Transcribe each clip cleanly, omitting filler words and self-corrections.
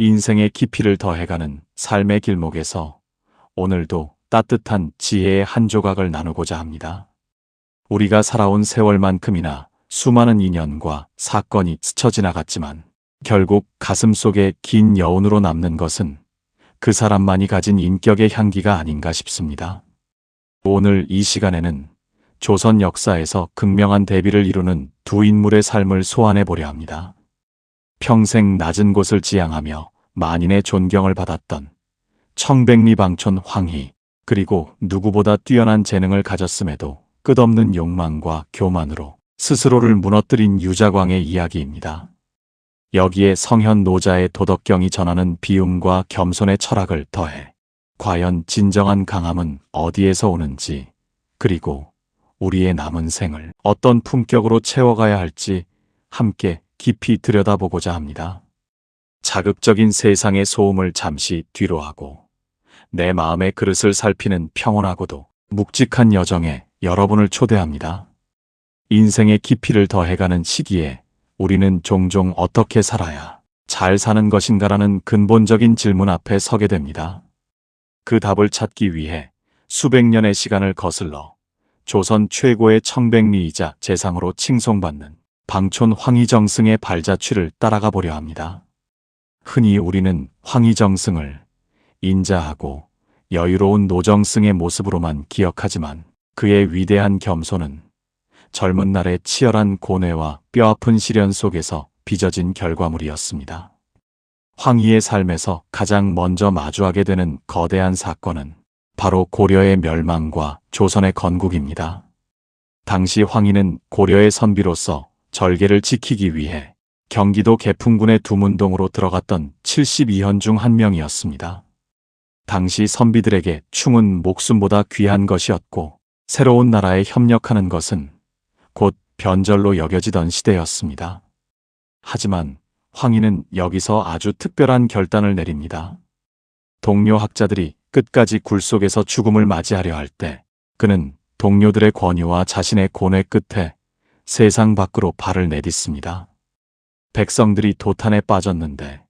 인생의 깊이를 더해가는 삶의 길목에서 오늘도 따뜻한 지혜의 한 조각을 나누고자 합니다. 우리가 살아온 세월만큼이나 수많은 인연과 사건이 스쳐 지나갔지만 결국 가슴 속에 긴 여운으로 남는 것은 그 사람만이 가진 인격의 향기가 아닌가 싶습니다. 오늘 이 시간에는 조선 역사에서 극명한 대비를 이루는 두 인물의 삶을 소환해 보려 합니다. 평생 낮은 곳을 지향하며 만인의 존경을 받았던 청백리 방촌 황희, 그리고 누구보다 뛰어난 재능을 가졌음에도 끝없는 욕망과 교만으로 스스로를 무너뜨린 유자광의 이야기입니다. 여기에 성현 노자의 도덕경이 전하는 비움과 겸손의 철학을 더해 과연 진정한 강함은 어디에서 오는지, 그리고 우리의 남은 생을 어떤 품격으로 채워가야 할지 함께 깊이 들여다보고자 합니다. 자극적인 세상의 소음을 잠시 뒤로하고 내 마음의 그릇을 살피는 평온하고도 묵직한 여정에 여러분을 초대합니다. 인생의 깊이를 더해가는 시기에 우리는 종종 어떻게 살아야 잘 사는 것인가라는 근본적인 질문 앞에 서게 됩니다. 그 답을 찾기 위해 수백 년의 시간을 거슬러 조선 최고의 청백리이자 재상으로 칭송받는 방촌 황희정승의 발자취를 따라가 보려 합니다. 흔히 우리는 황희정승을 인자하고 여유로운 노정승의 모습으로만 기억하지만 그의 위대한 겸손은 젊은 날의 치열한 고뇌와 뼈아픈 시련 속에서 빚어진 결과물이었습니다. 황희의 삶에서 가장 먼저 마주하게 되는 거대한 사건은 바로 고려의 멸망과 조선의 건국입니다. 당시 황희는 고려의 선비로서 절개를 지키기 위해 경기도 개풍군의 두문동으로 들어갔던 72현 중 한 명이었습니다. 당시 선비들에게 충은 목숨보다 귀한 것이었고 새로운 나라에 협력하는 것은 곧 변절로 여겨지던 시대였습니다. 하지만 황희는 여기서 아주 특별한 결단을 내립니다. 동료 학자들이 끝까지 굴 속에서 죽음을 맞이하려 할 때 그는 동료들의 권유와 자신의 고뇌 끝에 세상 밖으로 발을 내딛습니다. 백성들이 도탄에 빠졌는데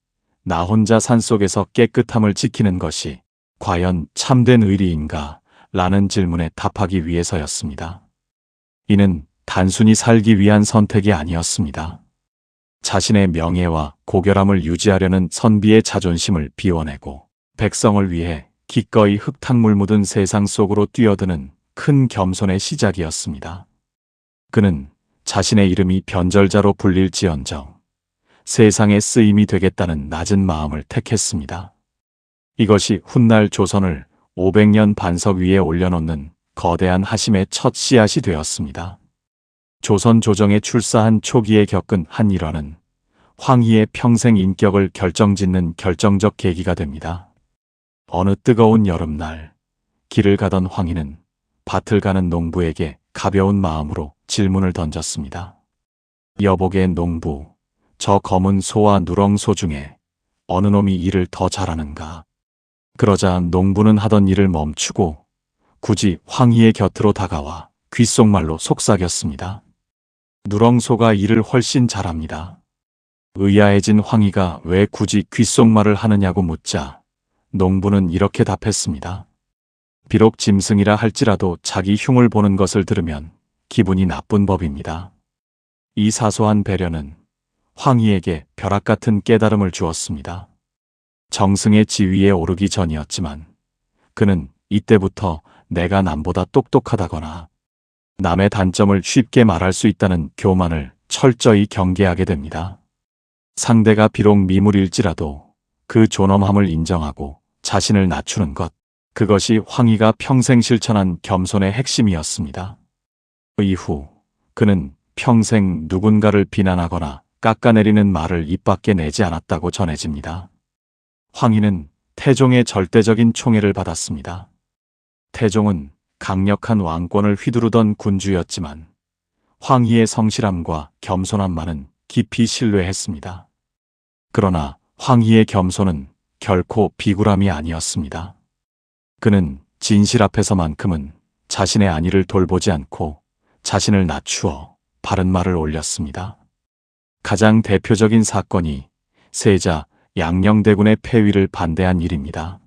나 혼자 산속에서 깨끗함을 지키는 것이 과연 참된 의리인가? 라는 질문에 답하기 위해서였습니다. 이는 단순히 살기 위한 선택이 아니었습니다. 자신의 명예와 고결함을 유지하려는 선비의 자존심을 비워내고 백성을 위해 기꺼이 흙탕물 묻은 세상 속으로 뛰어드는 큰 겸손의 시작이었습니다. 그는 자신의 이름이 변절자로 불릴지언정 세상에 쓰임이 되겠다는 낮은 마음을 택했습니다. 이것이 훗날 조선을 500년 반석 위에 올려놓는 거대한 하심의 첫 씨앗이 되었습니다. 조선 조정에 출사한 초기에 겪은 한 일화는 황희의 평생 인격을 결정짓는 결정적 계기가 됩니다. 어느 뜨거운 여름날 길을 가던 황희는 밭을 가는 농부에게 가벼운 마음으로 질문을 던졌습니다. 여보게 농부, 저 검은 소와 누렁소 중에 어느 놈이 일을 더 잘하는가? 그러자 농부는 하던 일을 멈추고 굳이 황희의 곁으로 다가와 귓속말로 속삭였습니다. 누렁소가 일을 훨씬 잘합니다. 의아해진 황희가 왜 굳이 귓속말을 하느냐고 묻자 농부는 이렇게 답했습니다. 비록 짐승이라 할지라도 자기 흉을 보는 것을 들으면 기분이 나쁜 법입니다. 이 사소한 배려는 황희에게 벼락 같은 깨달음을 주었습니다. 정승의 지위에 오르기 전이었지만 그는 이때부터 내가 남보다 똑똑하다거나 남의 단점을 쉽게 말할 수 있다는 교만을 철저히 경계하게 됩니다. 상대가 비록 미물일지라도 그 존엄함을 인정하고 자신을 낮추는 것, 그것이 황희가 평생 실천한 겸손의 핵심이었습니다. 이후 그는 평생 누군가를 비난하거나 깎아내리는 말을 입 밖에 내지 않았다고 전해집니다. 황희는 태종의 절대적인 총애를 받았습니다. 태종은 강력한 왕권을 휘두르던 군주였지만 황희의 성실함과 겸손함만은 깊이 신뢰했습니다. 그러나 황희의 겸손은 결코 비굴함이 아니었습니다. 그는 진실 앞에서만큼은 자신의 안위를 돌보지 않고 자신을 낮추어 바른 말을 올렸습니다. 가장 대표적인 사건이 세자 양녕대군의 폐위를 반대한 일입니다.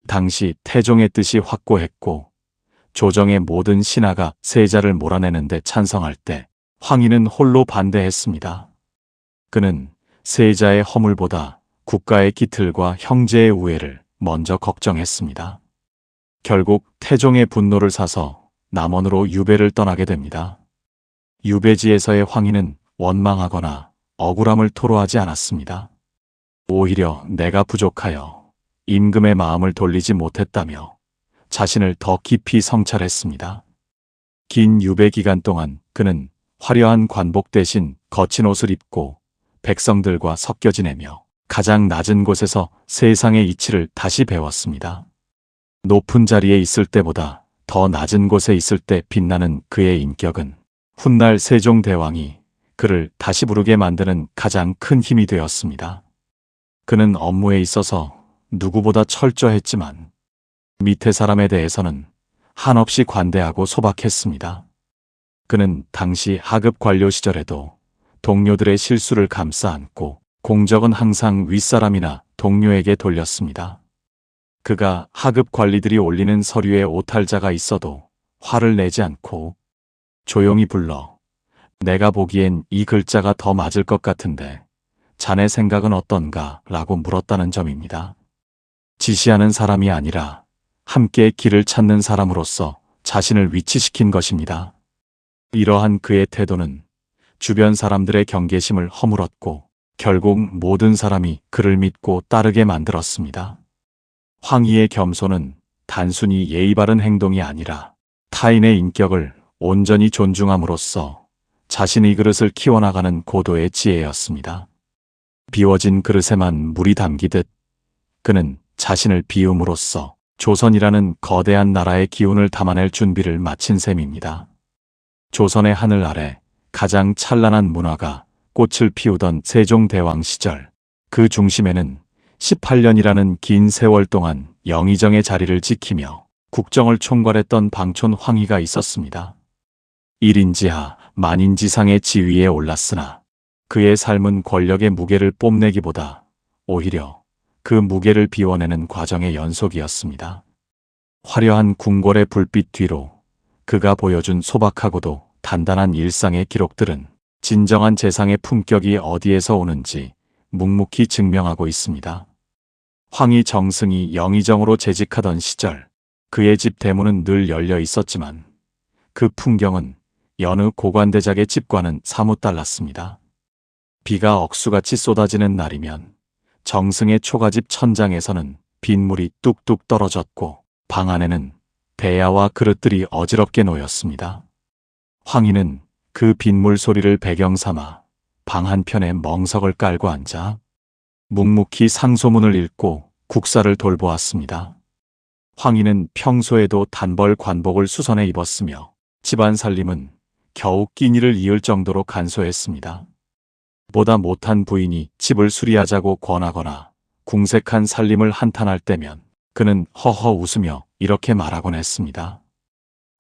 당시 태종의 뜻이 확고했고 조정의 모든 신하가 세자를 몰아내는데 찬성할 때 황희는 홀로 반대했습니다. 그는 세자의 허물보다 국가의 기틀과 형제의 우애를 먼저 걱정했습니다. 결국 태종의 분노를 사서 남원으로 유배를 떠나게 됩니다. 유배지에서의 황희는 원망하거나 억울함을 토로하지 않았습니다. 오히려 내가 부족하여 임금의 마음을 돌리지 못했다며 자신을 더 깊이 성찰했습니다. 긴 유배 기간 동안 그는 화려한 관복 대신 거친 옷을 입고 백성들과 섞여 지내며 가장 낮은 곳에서 세상의 이치를 다시 배웠습니다. 높은 자리에 있을 때보다 더 낮은 곳에 있을 때 빛나는 그의 인격은 훗날 세종대왕이 그를 다시 부르게 만드는 가장 큰 힘이 되었습니다. 그는 업무에 있어서 누구보다 철저했지만 밑에 사람에 대해서는 한없이 관대하고 소박했습니다. 그는 당시 하급 관료 시절에도 동료들의 실수를 감싸 안고 공적은 항상 윗사람이나 동료에게 돌렸습니다. 그가 하급 관리들이 올리는 서류에 오탈자가 있어도 화를 내지 않고 조용히 불러 내가 보기엔 이 글자가 더 맞을 것 같은데 자네 생각은 어떤가? 라고 물었다는 점입니다. 지시하는 사람이 아니라 함께 길을 찾는 사람으로서 자신을 위치시킨 것입니다. 이러한 그의 태도는 주변 사람들의 경계심을 허물었고 결국 모든 사람이 그를 믿고 따르게 만들었습니다. 황희의 겸손은 단순히 예의 바른 행동이 아니라 타인의 인격을 온전히 존중함으로써 자신의 그릇을 키워나가는 고도의 지혜였습니다. 비워진 그릇에만 물이 담기듯 그는 자신을 비움으로써 조선이라는 거대한 나라의 기운을 담아낼 준비를 마친 셈입니다. 조선의 하늘 아래 가장 찬란한 문화가 꽃을 피우던 세종대왕 시절, 그 중심에는 18년이라는 긴 세월 동안 영의정의 자리를 지키며 국정을 총괄했던 방촌 황희가 있었습니다. 1인지하 만인지상의 지위에 올랐으나 그의 삶은 권력의 무게를 뽐내기보다 오히려 그 무게를 비워내는 과정의 연속이었습니다. 화려한 궁궐의 불빛 뒤로 그가 보여준 소박하고도 단단한 일상의 기록들은 진정한 재상의 품격이 어디에서 오는지 묵묵히 증명하고 있습니다. 황희 정승이 영의정으로 재직하던 시절 그의 집 대문은 늘 열려 있었지만 그 풍경은 여느 고관대작의 집과는 사뭇 달랐습니다. 비가 억수같이 쏟아지는 날이면 정승의 초가집 천장에서는 빗물이 뚝뚝 떨어졌고 방 안에는 대야와 그릇들이 어지럽게 놓였습니다. 황희는 그 빗물 소리를 배경 삼아 방 한편에 멍석을 깔고 앉아 묵묵히 상소문을 읽고 국사를 돌보았습니다. 황희는 평소에도 단벌 관복을 수선해 입었으며 집안 살림은 겨우 끼니를 이을 정도로 간소했습니다. 보다 못한 부인이 집을 수리하자고 권하거나 궁색한 살림을 한탄할 때면 그는 허허 웃으며 이렇게 말하곤 했습니다.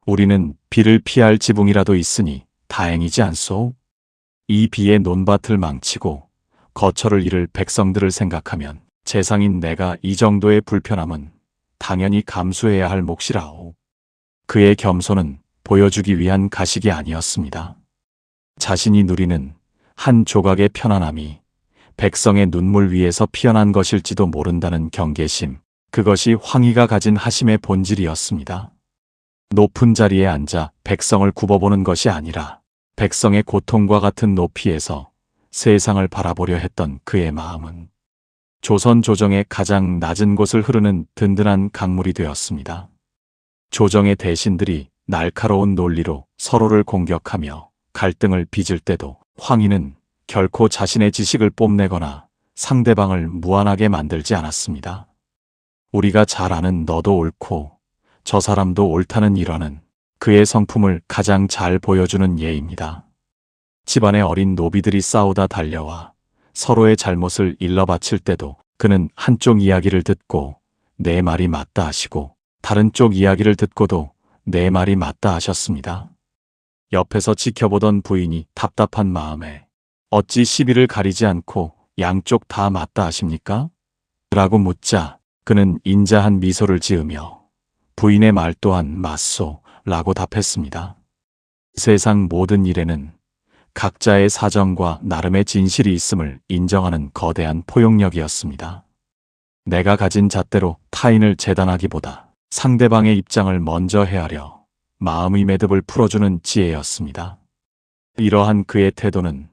우리는 비를 피할 지붕이라도 있으니 다행이지 않소? 이 비에 논밭을 망치고 거처를 잃을 백성들을 생각하면 재상인 내가 이 정도의 불편함은 당연히 감수해야 할 몫이라오. 그의 겸손은 보여주기 위한 가식이 아니었습니다. 자신이 누리는 한 조각의 편안함이 백성의 눈물 위에서 피어난 것일지도 모른다는 경계심, 그것이 황희가 가진 하심의 본질이었습니다. 높은 자리에 앉아 백성을 굽어보는 것이 아니라 백성의 고통과 같은 높이에서 세상을 바라보려 했던 그의 마음은 조선 조정의 가장 낮은 곳을 흐르는 든든한 강물이 되었습니다. 조정의 대신들이 날카로운 논리로 서로를 공격하며 갈등을 빚을 때도 황희는 결코 자신의 지식을 뽐내거나 상대방을 무안하게 만들지 않았습니다. 우리가 잘 아는 너도 옳고 저 사람도 옳다는 일화는 그의 성품을 가장 잘 보여주는 예입니다. 집안의 어린 노비들이 싸우다 달려와 서로의 잘못을 일러 바칠 때도 그는 한쪽 이야기를 듣고 내 말이 맞다 하시고 다른 쪽 이야기를 듣고도 내 말이 맞다 하셨습니다. 옆에서 지켜보던 부인이 답답한 마음에 어찌 시비를 가리지 않고 양쪽 다 맞다 하십니까? 라고 묻자 그는 인자한 미소를 지으며 부인의 말 또한 맞소 라고 답했습니다. 세상 모든 일에는 각자의 사정과 나름의 진실이 있음을 인정하는 거대한 포용력이었습니다. 내가 가진 잣대로 타인을 재단하기보다 상대방의 입장을 먼저 헤아려 마음의 매듭을 풀어주는 지혜였습니다. 이러한 그의 태도는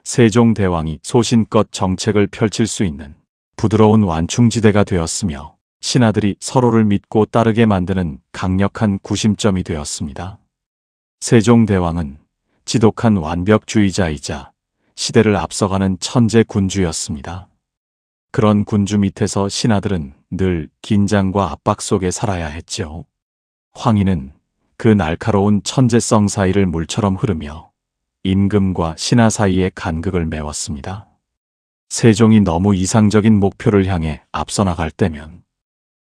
세종대왕이 소신껏 정책을 펼칠 수 있는 부드러운 완충지대가 되었으며 신하들이 서로를 믿고 따르게 만드는 강력한 구심점이 되었습니다. 세종대왕은 지독한 완벽주의자이자 시대를 앞서가는 천재 군주였습니다. 그런 군주 밑에서 신하들은 늘 긴장과 압박 속에 살아야 했죠. 황희는 그 날카로운 천재성 사이를 물처럼 흐르며 임금과 신하 사이의 간극을 메웠습니다. 세종이 너무 이상적인 목표를 향해 앞서 나갈 때면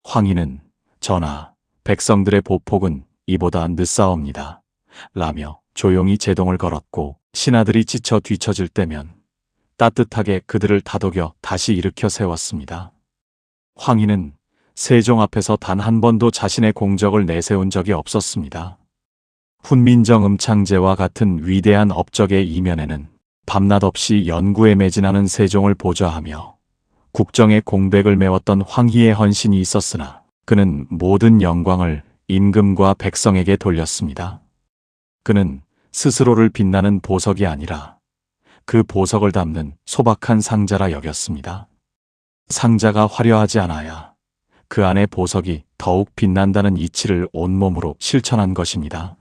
황희는 전하, 백성들의 보폭은 이보다 늦사옵니다. 라며 조용히 제동을 걸었고 신하들이 지쳐 뒤처질 때면 따뜻하게 그들을 다독여 다시 일으켜 세웠습니다. 황희는 세종 앞에서 단 한 번도 자신의 공적을 내세운 적이 없었습니다. 훈민정 음창제와 같은 위대한 업적의 이면에는 밤낮 없이 연구에 매진하는 세종을 보좌하며 국정의 공백을 메웠던 황희의 헌신이 있었으나 그는 모든 영광을 임금과 백성에게 돌렸습니다. 그는 스스로를 빛나는 보석이 아니라 그 보석을 담는 소박한 상자라 여겼습니다. 상자가 화려하지 않아야 그 안의 보석이 더욱 빛난다는 이치를 온몸으로 실천한 것입니다.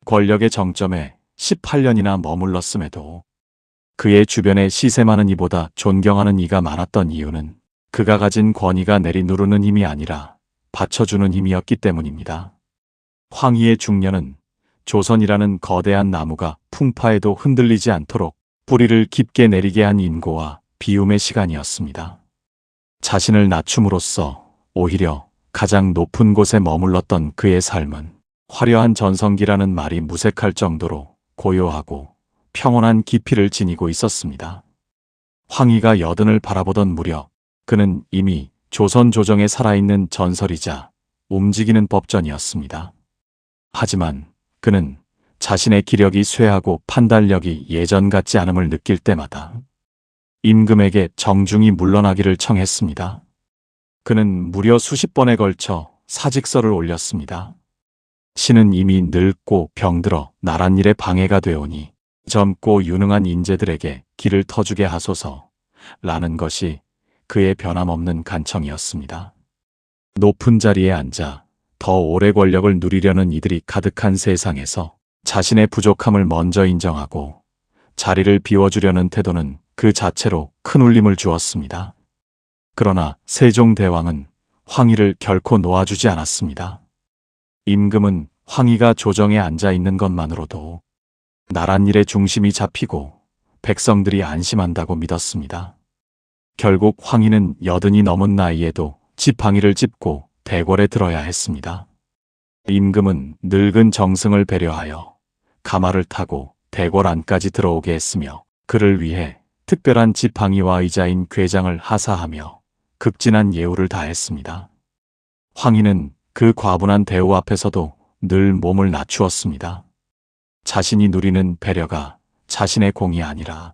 권력의 정점에 18년이나 머물렀음에도 그의 주변에 시세 많은 이보다 존경하는 이가 많았던 이유는 그가 가진 권위가 내리누르는 힘이 아니라 받쳐주는 힘이었기 때문입니다. 황희의 중년은 조선이라는 거대한 나무가 풍파에도 흔들리지 않도록 뿌리를 깊게 내리게 한 인고와 비움의 시간이었습니다. 자신을 낮춤으로써 오히려 가장 높은 곳에 머물렀던 그의 삶은 화려한 전성기라는 말이 무색할 정도로 고요하고 평온한 깊이를 지니고 있었습니다. 황희가 여든을 바라보던 무렵 그는 이미 조선 조정에 살아있는 전설이자 움직이는 법전이었습니다. 하지만 그는 자신의 기력이 쇠하고 판단력이 예전 같지 않음을 느낄 때마다 임금에게 정중히 물러나기를 청했습니다. 그는 무려 수십 번에 걸쳐 사직서를 올렸습니다. 신은 이미 늙고 병들어 나란 일에 방해가 되오니 젊고 유능한 인재들에게 길을 터주게 하소서 라는 것이 그의 변함없는 간청이었습니다. 높은 자리에 앉아 더 오래 권력을 누리려는 이들이 가득한 세상에서 자신의 부족함을 먼저 인정하고 자리를 비워주려는 태도는 그 자체로 큰 울림을 주었습니다. 그러나 세종대왕은 황희를 결코 놓아주지 않았습니다. 임금은 황희가 조정에 앉아 있는 것만으로도 나란 일의 중심이 잡히고 백성들이 안심한다고 믿었습니다. 결국 황희는 여든이 넘은 나이에도 지팡이를 짚고 대궐에 들어야 했습니다. 임금은 늙은 정승을 배려하여 가마를 타고 대궐 안까지 들어오게 했으며 그를 위해 특별한 지팡이와 의자인 궤장을 하사하며 극진한 예우를 다했습니다. 황희는 그 과분한 대우 앞에서도 늘 몸을 낮추었습니다. 자신이 누리는 배려가 자신의 공이 아니라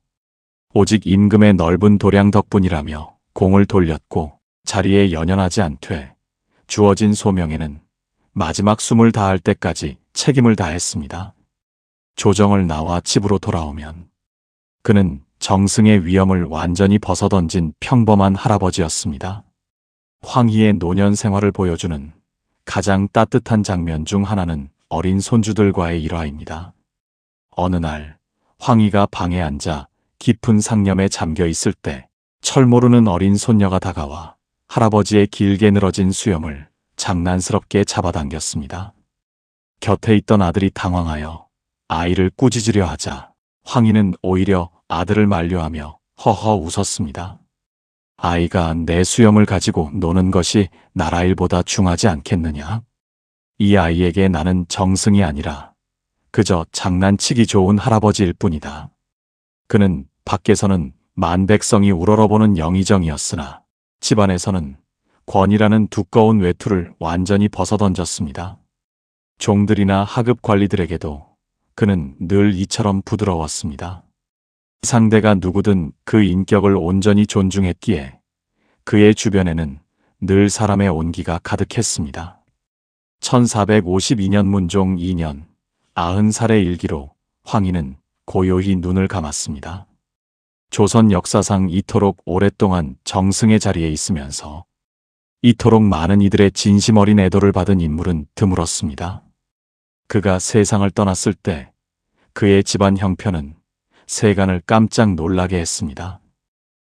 오직 임금의 넓은 도량 덕분이라며 공을 돌렸고 자리에 연연하지 않되 주어진 소명에는 마지막 숨을 다할 때까지 책임을 다했습니다. 조정을 나와 집으로 돌아오면 그는 정승의 위엄을 완전히 벗어던진 평범한 할아버지였습니다. 황희의 노년 생활을 보여주는 가장 따뜻한 장면 중 하나는 어린 손주들과의 일화입니다. 어느 날 황희가 방에 앉아 깊은 상념에 잠겨 있을 때 철 모르는 어린 손녀가 다가와 할아버지의 길게 늘어진 수염을 장난스럽게 잡아당겼습니다. 곁에 있던 아들이 당황하여 아이를 꾸짖으려 하자 황희는 오히려 아들을 만류하며 허허 웃었습니다. 아이가 내 수염을 가지고 노는 것이 나라 일보다 중하지 않겠느냐? 이 아이에게 나는 정승이 아니라 그저 장난치기 좋은 할아버지일 뿐이다. 그는 밖에서는 만백성이 우러러보는 영의정이었으나 집안에서는 권이라는 두꺼운 외투를 완전히 벗어던졌습니다. 종들이나 하급 관리들에게도 그는 늘 이처럼 부드러웠습니다. 상대가 누구든 그 인격을 온전히 존중했기에 그의 주변에는 늘 사람의 온기가 가득했습니다. 1452년 문종 2년 90살의 일기로 황희는 고요히 눈을 감았습니다. 조선 역사상 이토록 오랫동안 정승의 자리에 있으면서 이토록 많은 이들의 진심 어린 애도를 받은 인물은 드물었습니다. 그가 세상을 떠났을 때 그의 집안 형편은 세간을 깜짝 놀라게 했습니다.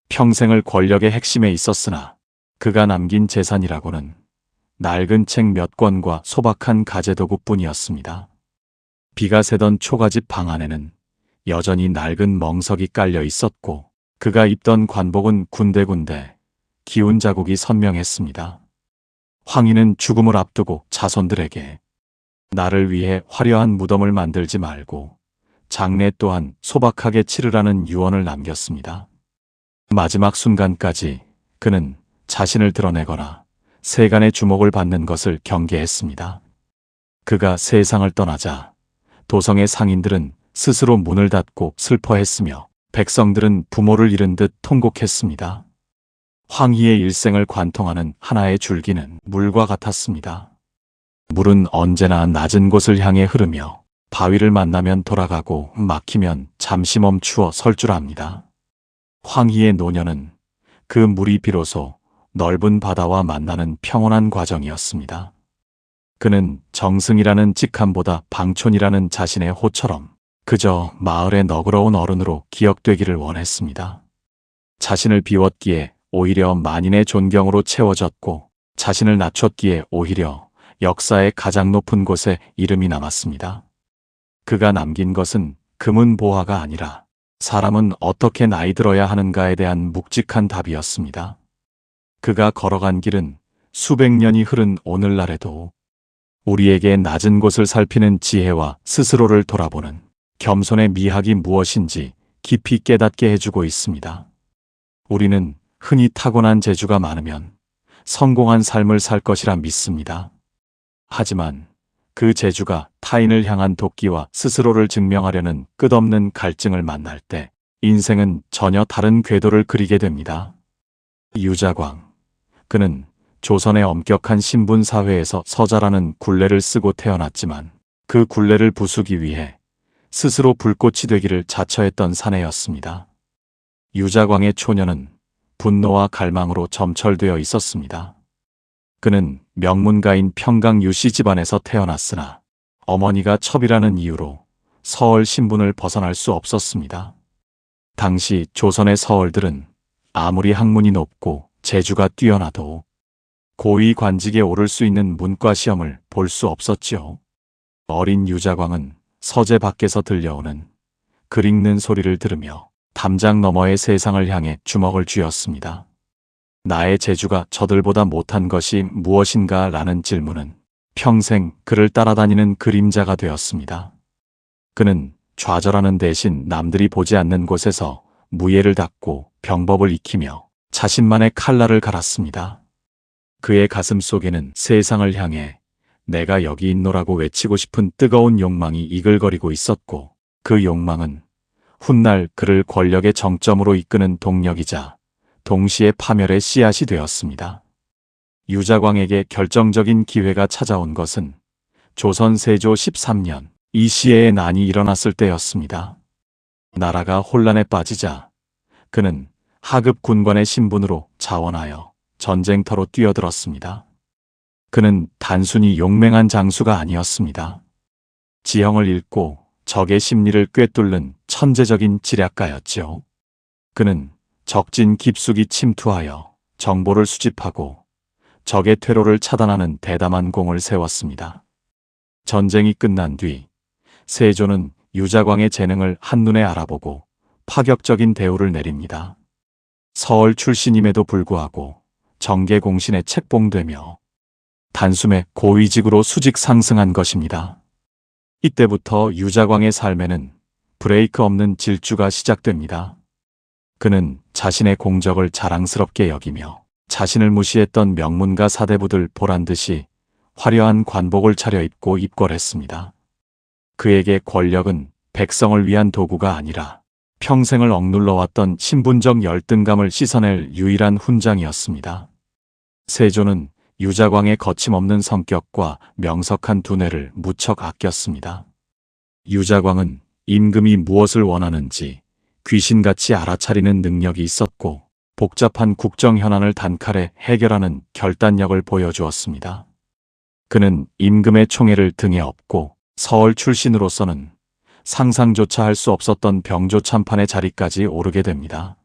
평생을 권력의 핵심에 있었으나 그가 남긴 재산이라고는 낡은 책 몇 권과 소박한 가재도구뿐이었습니다. 비가 새던 초가집 방 안에는 여전히 낡은 멍석이 깔려 있었고 그가 입던 관복은 군데군데 기운 자국이 선명했습니다. 황희는 죽음을 앞두고 자손들에게 나를 위해 화려한 무덤을 만들지 말고 장례 또한 소박하게 치르라는 유언을 남겼습니다. 마지막 순간까지 그는 자신을 드러내거나 세간의 주목을 받는 것을 경계했습니다. 그가 세상을 떠나자 도성의 상인들은 스스로 문을 닫고 슬퍼했으며 백성들은 부모를 잃은 듯 통곡했습니다. 황희의 일생을 관통하는 하나의 줄기는 물과 같았습니다. 물은 언제나 낮은 곳을 향해 흐르며 바위를 만나면 돌아가고 막히면 잠시 멈추어 설 줄 압니다. 황희의 노년은 그 물이 비로소 넓은 바다와 만나는 평온한 과정이었습니다. 그는 정승이라는 직함보다 방촌이라는 자신의 호처럼 그저 마을의 너그러운 어른으로 기억되기를 원했습니다. 자신을 비웠기에 오히려 만인의 존경으로 채워졌고 자신을 낮췄기에 오히려 역사의 가장 높은 곳에 이름이 남았습니다. 그가 남긴 것은 금은 보화가 아니라 사람은 어떻게 나이 들어야 하는가에 대한 묵직한 답이었습니다. 그가 걸어간 길은 수백 년이 흐른 오늘날에도 우리에게 낮은 곳을 살피는 지혜와 스스로를 돌아보는 겸손의 미학이 무엇인지 깊이 깨닫게 해주고 있습니다. 우리는 흔히 타고난 재주가 많으면 성공한 삶을 살 것이라 믿습니다. 하지만 그 재주가 타인을 향한 도끼와 스스로를 증명하려는 끝없는 갈증을 만날 때 인생은 전혀 다른 궤도를 그리게 됩니다. 유자광. 그는 조선의 엄격한 신분사회에서 서자라는 굴레를 쓰고 태어났지만 그 굴레를 부수기 위해 스스로 불꽃이 되기를 자처했던 사내였습니다. 유자광의 초년은 분노와 갈망으로 점철되어 있었습니다. 그는 명문가인 평강 유씨 집안에서 태어났으나 어머니가 첩이라는 이유로 서얼 신분을 벗어날 수 없었습니다. 당시 조선의 서얼들은 아무리 학문이 높고 재주가 뛰어나도 고위 관직에 오를 수 있는 문과 시험을 볼 수 없었지요. 어린 유자광은 서재 밖에서 들려오는 글 읽는 소리를 들으며 담장 너머의 세상을 향해 주먹을 쥐었습니다. 나의 재주가 저들보다 못한 것이 무엇인가 라는 질문은 평생 그를 따라다니는 그림자가 되었습니다. 그는 좌절하는 대신 남들이 보지 않는 곳에서 무예를 닦고 병법을 익히며 자신만의 칼날을 갈았습니다. 그의 가슴 속에는 세상을 향해 내가 여기 있노라고 외치고 싶은 뜨거운 욕망이 이글거리고 있었고 그 욕망은 훗날 그를 권력의 정점으로 이끄는 동력이자 동시에 파멸의 씨앗이 되었습니다. 유자광에게 결정적인 기회가 찾아온 것은 조선 세조 13년 이 시해의 난이 일어났을 때였습니다. 나라가 혼란에 빠지자 그는 하급 군관의 신분으로 자원하여 전쟁터로 뛰어들었습니다. 그는 단순히 용맹한 장수가 아니었습니다. 지형을 읽고 적의 심리를 꿰뚫는 천재적인 지략가였지요. 그는 적진 깊숙이 침투하여 정보를 수집하고 적의 퇴로를 차단하는 대담한 공을 세웠습니다. 전쟁이 끝난 뒤 세조는 유자광의 재능을 한눈에 알아보고 파격적인 대우를 내립니다. 서얼 출신임에도 불구하고 정계공신에 책봉되며 단숨에 고위직으로 수직 상승한 것입니다. 이때부터 유자광의 삶에는 브레이크 없는 질주가 시작됩니다. 그는 자신의 공적을 자랑스럽게 여기며 자신을 무시했던 명문가 사대부들 보란듯이 화려한 관복을 차려입고 입궐했습니다. 그에게 권력은 백성을 위한 도구가 아니라 평생을 억눌러왔던 신분적 열등감을 씻어낼 유일한 훈장이었습니다. 세조는 유자광의 거침없는 성격과 명석한 두뇌를 무척 아꼈습니다. 유자광은 임금이 무엇을 원하는지 귀신같이 알아차리는 능력이 있었고 복잡한 국정 현안을 단칼에 해결하는 결단력을 보여주었습니다. 그는 임금의 총애를 등에 업고 서울 출신으로서는 상상조차 할 수 없었던 병조 참판의 자리까지 오르게 됩니다.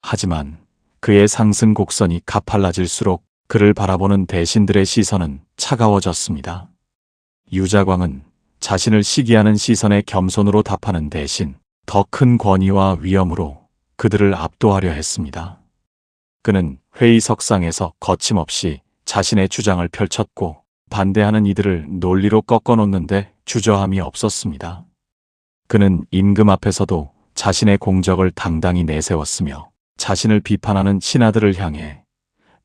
하지만 그의 상승 곡선이 가팔라질수록 그를 바라보는 대신들의 시선은 차가워졌습니다. 유자광은 자신을 시기하는 시선에 겸손으로 답하는 대신 더 큰 권위와 위엄으로 그들을 압도하려 했습니다. 그는 회의석상에서 거침없이 자신의 주장을 펼쳤고 반대하는 이들을 논리로 꺾어놓는데 주저함이 없었습니다. 그는 임금 앞에서도 자신의 공적을 당당히 내세웠으며 자신을 비판하는 신하들을 향해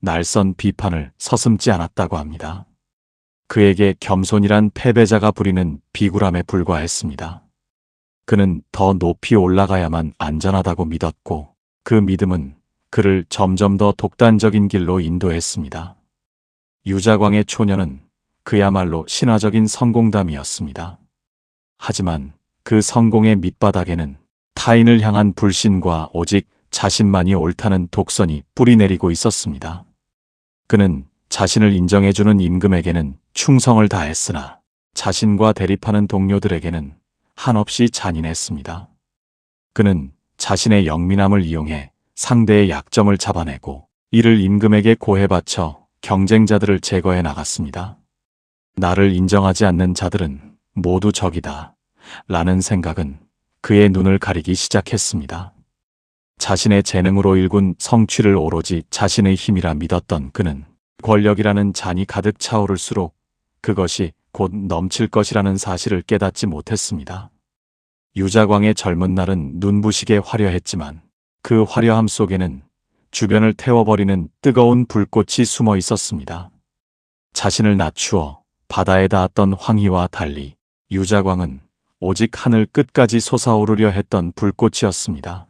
날선 비판을 서슴지 않았다고 합니다. 그에게 겸손이란 패배자가 부리는 비굴함에 불과했습니다. 그는 더 높이 올라가야만 안전하다고 믿었고 그 믿음은 그를 점점 더 독단적인 길로 인도했습니다. 유자광의 초년은 그야말로 신화적인 성공담이었습니다. 하지만 그 성공의 밑바닥에는 타인을 향한 불신과 오직 자신만이 옳다는 독선이 뿌리내리고 있었습니다. 그는 자신을 인정해주는 임금에게는 충성을 다했으나 자신과 대립하는 동료들에게는 한없이 잔인했습니다. 그는 자신의 영민함을 이용해 상대의 약점을 잡아내고 이를 임금에게 고해바쳐 경쟁자들을 제거해 나갔습니다. 나를 인정하지 않는 자들은 모두 적이다 라는 생각은 그의 눈을 가리기 시작했습니다. 자신의 재능으로 일군 성취를 오로지 자신의 힘이라 믿었던 그는 권력이라는 잔이 가득 차오를수록 그것이 곧 넘칠 것이라는 사실을 깨닫지 못했습니다. 유자광의 젊은 날은 눈부시게 화려했지만 그 화려함 속에는 주변을 태워버리는 뜨거운 불꽃이 숨어 있었습니다. 자신을 낮추어 바다에 닿았던 황희와 달리 유자광은 오직 하늘 끝까지 솟아오르려 했던 불꽃이었습니다.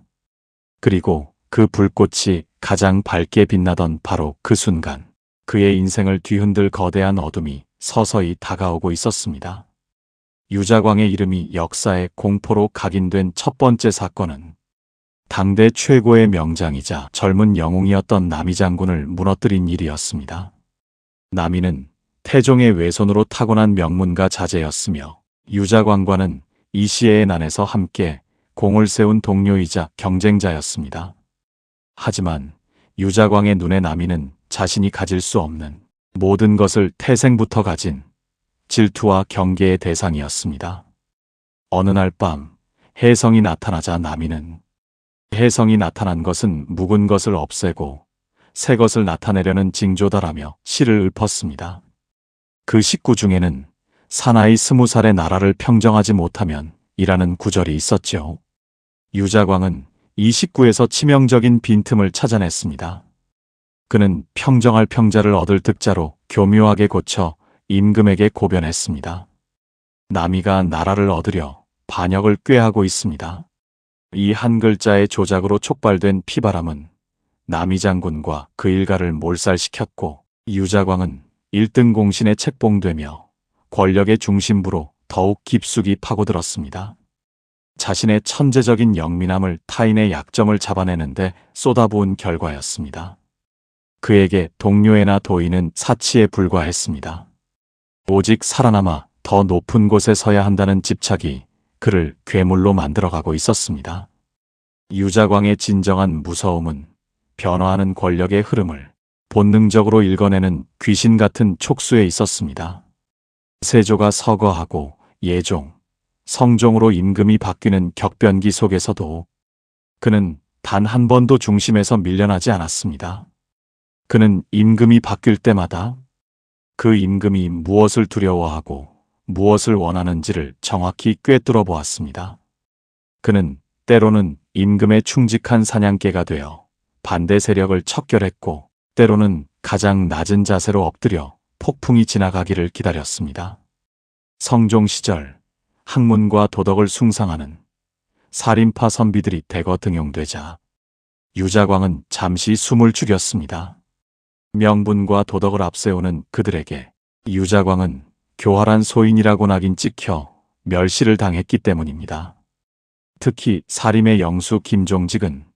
그리고 그 불꽃이 가장 밝게 빛나던 바로 그 순간 그의 인생을 뒤흔들 거대한 어둠이 서서히 다가오고 있었습니다. 유자광의 이름이 역사의 공포로 각인된 첫 번째 사건은 당대 최고의 명장이자 젊은 영웅이었던 남이 장군을 무너뜨린 일이었습니다. 남이는 태종의 외손으로 타고난 명문가 자제였으며 유자광과는 이 시해의 난에서 함께 공을 세운 동료이자 경쟁자였습니다. 하지만 유자광의 눈에 남이는 자신이 가질 수 없는 모든 것을 태생부터 가진 질투와 경계의 대상이었습니다. 어느 날 밤 혜성이 나타나자 남이는 혜성이 나타난 것은 묵은 것을 없애고 새 것을 나타내려는 징조다라며 시를 읊었습니다. 그 식구 중에는 사나이 20살의 나라를 평정하지 못하면 이라는 구절이 있었죠. 유자광은 이 식구에서 치명적인 빈틈을 찾아냈습니다. 그는 평정할 평자를 얻을 득자로 교묘하게 고쳐 임금에게 고변했습니다. 남이가 나라를 얻으려 반역을 꾀하고 있습니다. 이 한 글자의 조작으로 촉발된 피바람은 남이 장군과 그 일가를 몰살시켰고 유자광은 1등 공신에 책봉되며 권력의 중심부로 더욱 깊숙이 파고들었습니다. 자신의 천재적인 영민함을 타인의 약점을 잡아내는데 쏟아부은 결과였습니다. 그에게 동료애나 도의는 사치에 불과했습니다. 오직 살아남아 더 높은 곳에 서야 한다는 집착이 그를 괴물로 만들어가고 있었습니다. 유자광의 진정한 무서움은 변화하는 권력의 흐름을 본능적으로 읽어내는 귀신 같은 촉수에 있었습니다. 세조가 서거하고 예종, 성종으로 임금이 바뀌는 격변기 속에서도 그는 단 한 번도 중심에서 밀려나지 않았습니다. 그는 임금이 바뀔 때마다 그 임금이 무엇을 두려워하고 무엇을 원하는지를 정확히 꿰뚫어 보았습니다. 그는 때로는 임금의 충직한 사냥개가 되어 반대 세력을 척결했고, 때로는 가장 낮은 자세로 엎드려 폭풍이 지나가기를 기다렸습니다. 성종 시절 학문과 도덕을 숭상하는 살인파 선비들이 대거 등용되자 유자광은 잠시 숨을 죽였습니다. 명분과 도덕을 앞세우는 그들에게 유자광은 교활한 소인이라고 낙인 찍혀 멸시를 당했기 때문입니다. 특히 사림의 영수 김종직은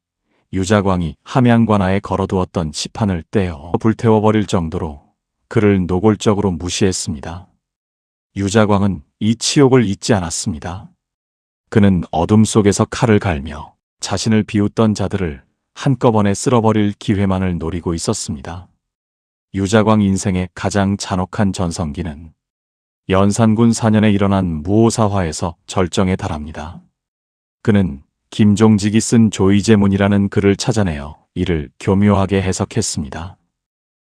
유자광이 함양관하에 걸어두었던 시판을 떼어 불태워버릴 정도로 그를 노골적으로 무시했습니다. 유자광은 이 치욕을 잊지 않았습니다. 그는 어둠 속에서 칼을 갈며 자신을 비웃던 자들을 한꺼번에 쓸어버릴 기회만을 노리고 있었습니다. 유자광 인생의 가장 잔혹한 전성기는 연산군 4년에 일어난 무오사화에서 절정에 달합니다. 그는 김종직이 쓴 조의제문이라는 글을 찾아내어 이를 교묘하게 해석했습니다.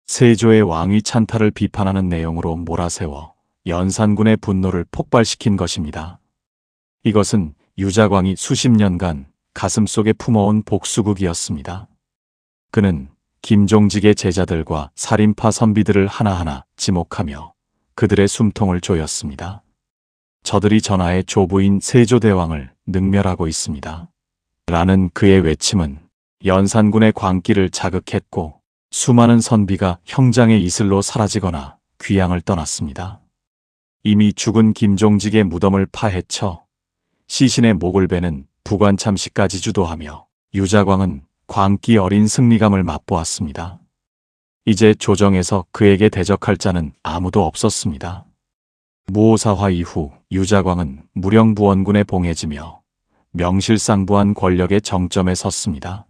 세조의 왕위 찬탈을 비판하는 내용으로 몰아세워 연산군의 분노를 폭발시킨 것입니다. 이것은 유자광이 수십 년간 가슴속에 품어온 복수극이었습니다. 그는 김종직의 제자들과 살인파 선비들을 하나하나 지목하며 그들의 숨통을 조였습니다. 저들이 전하의 조부인 세조대왕을 능멸하고 있습니다. 라는 그의 외침은 연산군의 광기를 자극했고 수많은 선비가 형장의 이슬로 사라지거나 귀양을 떠났습니다. 이미 죽은 김종직의 무덤을 파헤쳐 시신의 목을 베는 부관참시까지 주도하며 유자광은 광기 어린 승리감을 맛보았습니다. 이제 조정에서 그에게 대적할 자는 아무도 없었습니다. 무오사화 이후 유자광은 무령부원군에 봉해지며 명실상부한 권력의 정점에 섰습니다.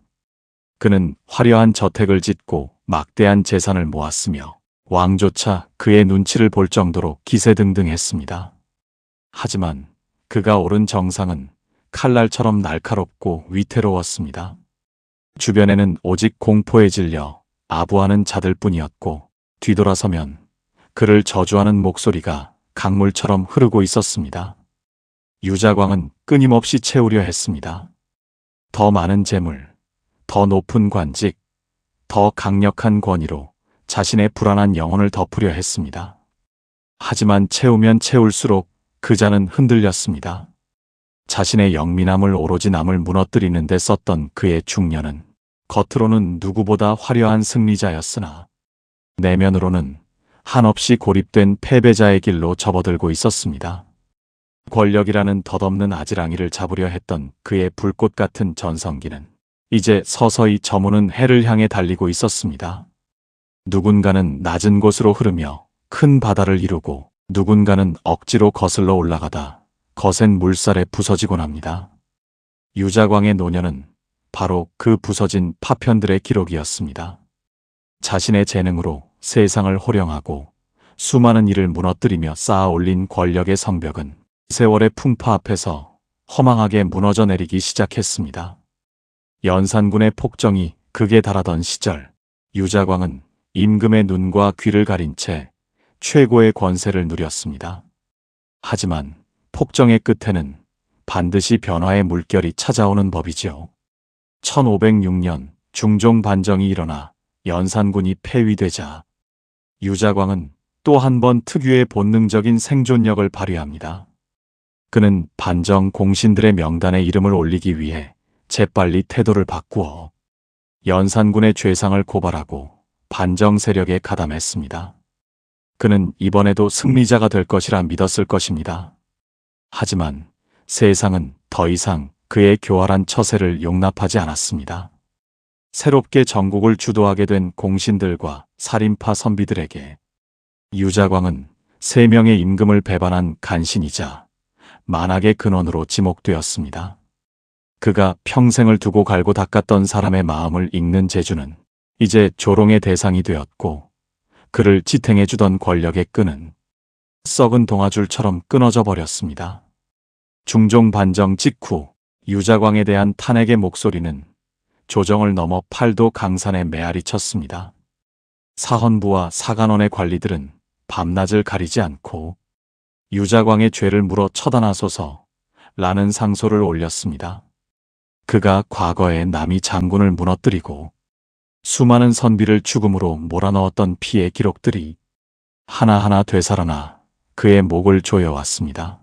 그는 화려한 저택을 짓고 막대한 재산을 모았으며 왕조차 그의 눈치를 볼 정도로 기세등등했습니다. 하지만 그가 오른 정상은 칼날처럼 날카롭고 위태로웠습니다. 주변에는 오직 공포에 질려 아부하는 자들뿐이었고 뒤돌아서면 그를 저주하는 목소리가 강물처럼 흐르고 있었습니다. 유자광은 끊임없이 채우려 했습니다. 더 많은 재물, 더 높은 관직, 더 강력한 권위로 자신의 불안한 영혼을 덮으려 했습니다. 하지만 채우면 채울수록 그자는 흔들렸습니다. 자신의 영민함을 오로지 남을 무너뜨리는 데 썼던 그의 중년은 겉으로는 누구보다 화려한 승리자였으나 내면으로는 한없이 고립된 패배자의 길로 접어들고 있었습니다. 권력이라는 덧없는 아지랑이를 잡으려 했던 그의 불꽃 같은 전성기는 이제 서서히 저무는 해를 향해 달리고 있었습니다. 누군가는 낮은 곳으로 흐르며 큰 바다를 이루고 누군가는 억지로 거슬러 올라가다 거센 물살에 부서지곤 합니다. 유자광의 노년은 바로 그 부서진 파편들의 기록이었습니다. 자신의 재능으로 세상을 호령하고 수많은 일을 무너뜨리며 쌓아 올린 권력의 성벽은 세월의 풍파 앞에서 허망하게 무너져 내리기 시작했습니다. 연산군의 폭정이 극에 달하던 시절 유자광은 임금의 눈과 귀를 가린 채 최고의 권세를 누렸습니다. 하지만 폭정의 끝에는 반드시 변화의 물결이 찾아오는 법이지요. 1506년 중종 반정이 일어나 연산군이 폐위되자 유자광은 또 한 번 특유의 본능적인 생존력을 발휘합니다. 그는 반정 공신들의 명단에 이름을 올리기 위해 재빨리 태도를 바꾸어 연산군의 죄상을 고발하고 반정 세력에 가담했습니다. 그는 이번에도 승리자가 될 것이라 믿었을 것입니다. 하지만 세상은 더 이상 그의 교활한 처세를 용납하지 않았습니다. 새롭게 전국을 주도하게 된 공신들과 살인파 선비들에게 유자광은 3명의 임금을 배반한 간신이자 만악의 근원으로 지목되었습니다. 그가 평생을 두고 갈고 닦았던 사람의 마음을 읽는 재주는 이제 조롱의 대상이 되었고 그를 지탱해주던 권력의 끈은 썩은 동아줄처럼 끊어져 버렸습니다. 중종 반정 직후 유자광에 대한 탄핵의 목소리는 조정을 넘어 팔도 강산에 메아리 쳤습니다. 사헌부와 사간원의 관리들은 밤낮을 가리지 않고 유자광의 죄를 물어 처단하소서 라는 상소를 올렸습니다. 그가 과거에 남이 장군을 무너뜨리고 수많은 선비를 죽음으로 몰아넣었던 피의 기록들이 하나하나 되살아나 그의 목을 조여왔습니다.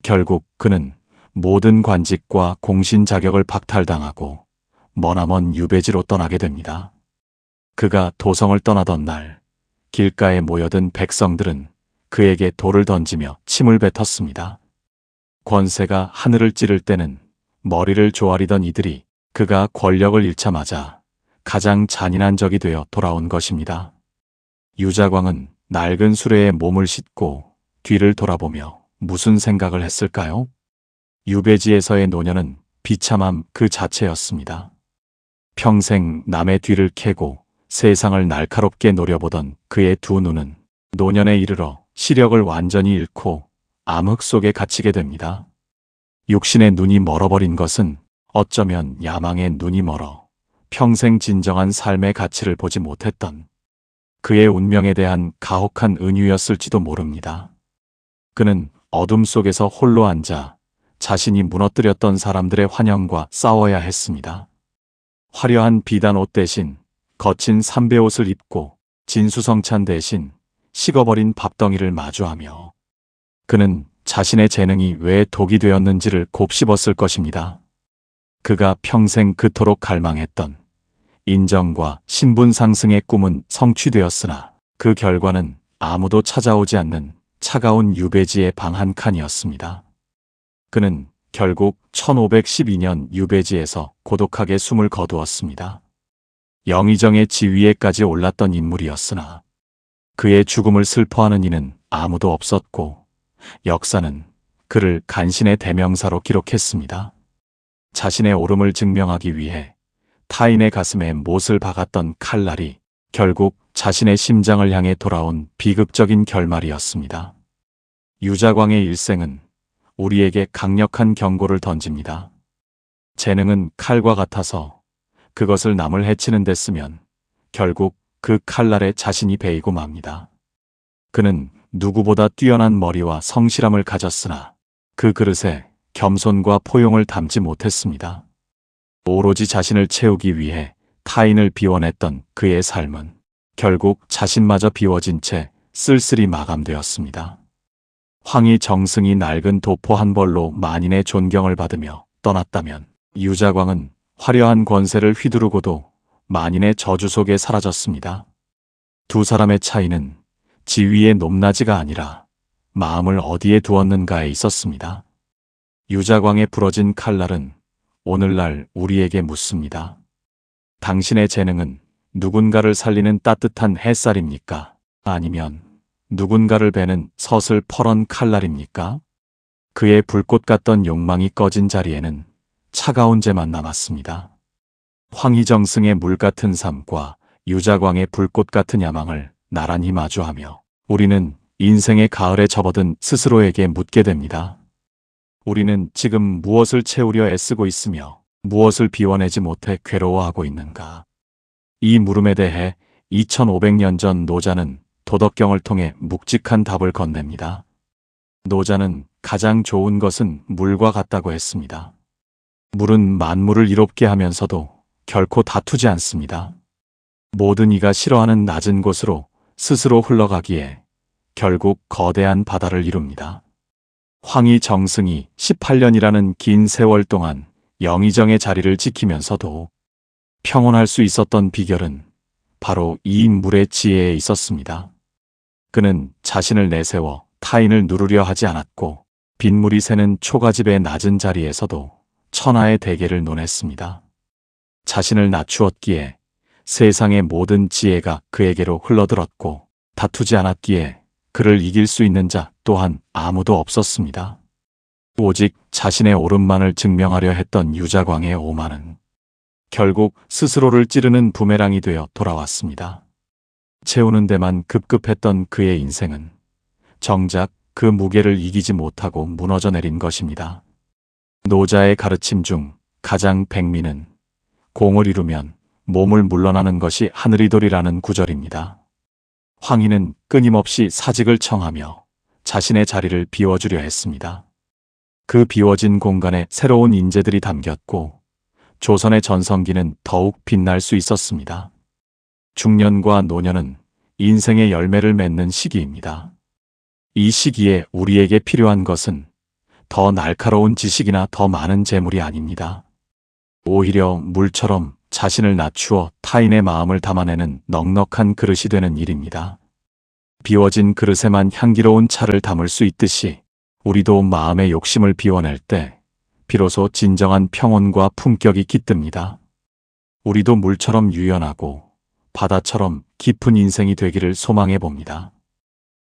결국 그는 모든 관직과 공신 자격을 박탈당하고 머나먼 유배지로 떠나게 됩니다. 그가 도성을 떠나던 날 길가에 모여든 백성들은 그에게 돌을 던지며 침을 뱉었습니다. 권세가 하늘을 찌를 때는 머리를 조아리던 이들이 그가 권력을 잃자마자 가장 잔인한 적이 되어 돌아온 것입니다. 유자광은 낡은 수레에 몸을 싣고 뒤를 돌아보며 무슨 생각을 했을까요? 유배지에서의 노년은 비참함 그 자체였습니다. 평생 남의 뒤를 캐고 세상을 날카롭게 노려보던 그의 두 눈은 노년에 이르러 시력을 완전히 잃고 암흑 속에 갇히게 됩니다. 육신의 눈이 멀어버린 것은 어쩌면 야망의 눈이 멀어 평생 진정한 삶의 가치를 보지 못했던 그의 운명에 대한 가혹한 은유였을지도 모릅니다. 그는 어둠 속에서 홀로 앉아 자신이 무너뜨렸던 사람들의 환영과 싸워야 했습니다. 화려한 비단 옷 대신 거친 삼배 옷을 입고 진수성찬 대신 식어버린 밥덩이를 마주하며 그는 자신의 재능이 왜 독이 되었는지를 곱씹었을 것입니다. 그가 평생 그토록 갈망했던 인정과 신분 상승의 꿈은 성취되었으나 그 결과는 아무도 찾아오지 않는 차가운 유배지의 방 한 칸이었습니다. 그는 결국 1512년 유배지에서 고독하게 숨을 거두었습니다. 영의정의 지위에까지 올랐던 인물이었으나 그의 죽음을 슬퍼하는 이는 아무도 없었고 역사는 그를 간신의 대명사로 기록했습니다. 자신의 옳음을 증명하기 위해 타인의 가슴에 못을 박았던 칼날이 결국 자신의 심장을 향해 돌아온 비극적인 결말이었습니다. 유자광의 일생은 우리에게 강력한 경고를 던집니다. 재능은 칼과 같아서 그것을 남을 해치는 데 쓰면 결국 그 칼날에 자신이 베이고 맙니다. 그는 누구보다 뛰어난 머리와 성실함을 가졌으나 그 그릇에 겸손과 포용을 담지 못했습니다. 오로지 자신을 채우기 위해 타인을 비워냈던 그의 삶은 결국 자신마저 비워진 채 쓸쓸히 마감되었습니다. 황희 정승이 낡은 도포 한 벌로 만인의 존경을 받으며 떠났다면 유자광은 화려한 권세를 휘두르고도 만인의 저주 속에 사라졌습니다. 두 사람의 차이는 지위의 높낮이가 아니라 마음을 어디에 두었는가에 있었습니다. 유자광의 부러진 칼날은 오늘날 우리에게 묻습니다. 당신의 재능은 누군가를 살리는 따뜻한 햇살입니까? 아니면 누군가를 베는 서슬퍼런 칼날입니까? 그의 불꽃 같던 욕망이 꺼진 자리에는 차가운 재만 남았습니다. 황희정승의 물 같은 삶과 유자광의 불꽃 같은 야망을 나란히 마주하며 우리는 인생의 가을에 접어든 스스로에게 묻게 됩니다. 우리는 지금 무엇을 채우려 애쓰고 있으며 무엇을 비워내지 못해 괴로워하고 있는가? 이 물음에 대해 2500년 전 노자는 도덕경을 통해 묵직한 답을 건넵니다. 노자는 가장 좋은 것은 물과 같다고 했습니다. 물은 만물을 이롭게 하면서도 결코 다투지 않습니다. 모든 이가 싫어하는 낮은 곳으로 스스로 흘러가기에 결국 거대한 바다를 이룹니다. 황희 정승이 18년이라는 긴 세월 동안 영의정의 자리를 지키면서도 평온할 수 있었던 비결은 바로 이 물의 지혜에 있었습니다. 그는 자신을 내세워 타인을 누르려 하지 않았고 빗물이 새는 초가집의 낮은 자리에서도 천하의 대계를 논했습니다. 자신을 낮추었기에 세상의 모든 지혜가 그에게로 흘러들었고 다투지 않았기에 그를 이길 수 있는 자 또한 아무도 없었습니다. 오직 자신의 옳음만을 증명하려 했던 유자광의 오만은 결국 스스로를 찌르는 부메랑이 되어 돌아왔습니다. 채우는 데만 급급했던 그의 인생은 정작 그 무게를 이기지 못하고 무너져 내린 것입니다. 노자의 가르침 중 가장 백미는 공을 이루면 몸을 물러나는 것이 하늘이돌이라는 구절입니다. 황희는 끊임없이 사직을 청하며 자신의 자리를 비워주려 했습니다. 그 비워진 공간에 새로운 인재들이 담겼고 조선의 전성기는 더욱 빛날 수 있었습니다. 중년과 노년은 인생의 열매를 맺는 시기입니다. 이 시기에 우리에게 필요한 것은 더 날카로운 지식이나 더 많은 재물이 아닙니다. 오히려 물처럼 자신을 낮추어 타인의 마음을 담아내는 넉넉한 그릇이 되는 일입니다. 비워진 그릇에만 향기로운 차를 담을 수 있듯이 우리도 마음의 욕심을 비워낼 때 비로소 진정한 평온과 품격이 깃듭니다. 우리도 물처럼 유연하고 바다처럼 깊은 인생이 되기를 소망해 봅니다.